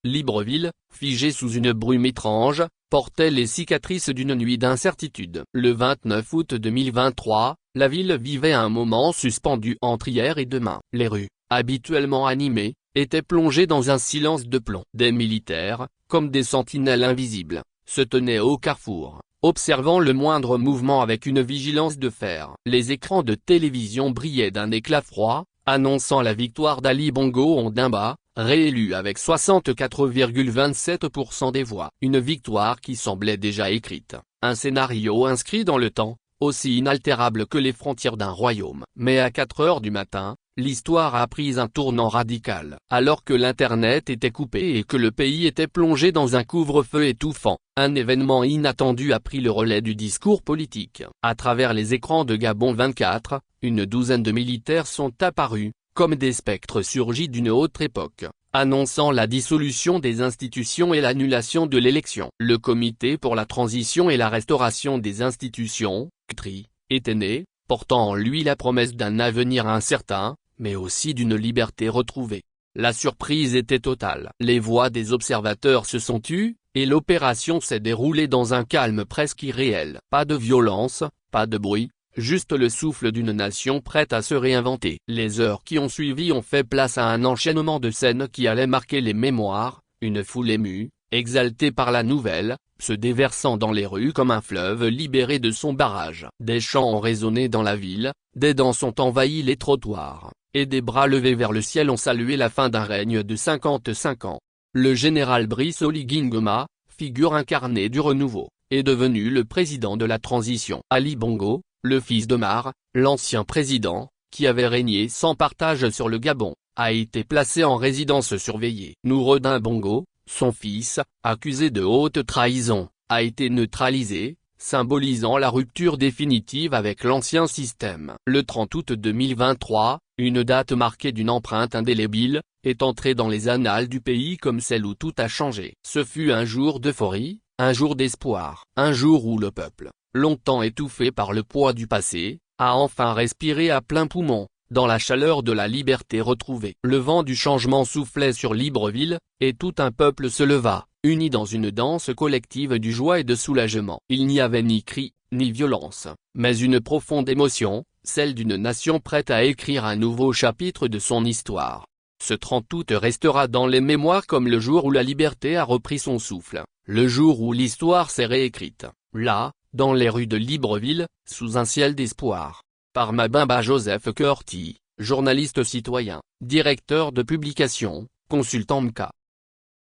Libreville, figée sous une brume étrange, portait les cicatrices d'une nuit d'incertitude. Le 29 août 2023, la ville vivait un moment suspendu entre hier et demain. Les rues, habituellement animées, étaient plongées dans un silence de plomb. Des militaires, comme des sentinelles invisibles, se tenaient au carrefour, observant le moindre mouvement avec une vigilance de fer. Les écrans de télévision brillaient d'un éclat froid, annonçant la victoire d'Ali Bongo Ondimba, réélu avec 64,27% des voix. Une victoire qui semblait déjà écrite, un scénario inscrit dans le temps, aussi inaltérable que les frontières d'un royaume. Mais à 4 heures du matin, l'histoire a pris un tournant radical. Alors que l'internet était coupé et que le pays était plongé dans un couvre-feu étouffant, un événement inattendu a pris le relais du discours politique. À travers les écrans de Gabon 24, une douzaine de militaires sont apparus, comme des spectres surgis d'une autre époque, annonçant la dissolution des institutions et l'annulation de l'élection. Le Comité pour la transition et la restauration des institutions, CTRI, était né, portant en lui la promesse d'un avenir incertain, mais aussi d'une liberté retrouvée. La surprise était totale. Les voix des observateurs se sont tues, et l'opération s'est déroulée dans un calme presque irréel. Pas de violence, pas de bruit, juste le souffle d'une nation prête à se réinventer. Les heures qui ont suivi ont fait place à un enchaînement de scènes qui allait marquer les mémoires, une foule émue, exaltée par la nouvelle, se déversant dans les rues comme un fleuve libéré de son barrage. Des chants ont résonné dans la ville, des danses ont envahi les trottoirs, et des bras levés vers le ciel ont salué la fin d'un règne de 55 ans. Le général Brice Oligui Nguema, figure incarnée du renouveau, est devenu le président de la transition. Ali Bongo, le fils d'Omar, l'ancien président, qui avait régné sans partage sur le Gabon, a été placé en résidence surveillée. Noureddin Bongo, son fils, accusé de haute trahison, a été neutralisé, symbolisant la rupture définitive avec l'ancien système. Le 30 août 2023, une date marquée d'une empreinte indélébile, est entrée dans les annales du pays comme celle où tout a changé. Ce fut un jour d'euphorie, un jour d'espoir, un jour où le peuple, longtemps étouffé par le poids du passé, a enfin respiré à plein poumon, dans la chaleur de la liberté retrouvée. Le vent du changement soufflait sur Libreville, et tout un peuple se leva, uni dans une danse collective du joie et de soulagement. Il n'y avait ni cri, ni violence, mais une profonde émotion, celle d'une nation prête à écrire un nouveau chapitre de son histoire. Ce 30 août restera dans les mémoires comme le jour où la liberté a repris son souffle, le jour où l'histoire s'est réécrite, là, dans les rues de Libreville, sous un ciel d'espoir. Par Mabimba Joseph Curti, journaliste citoyen, directeur de publication, consultant MK.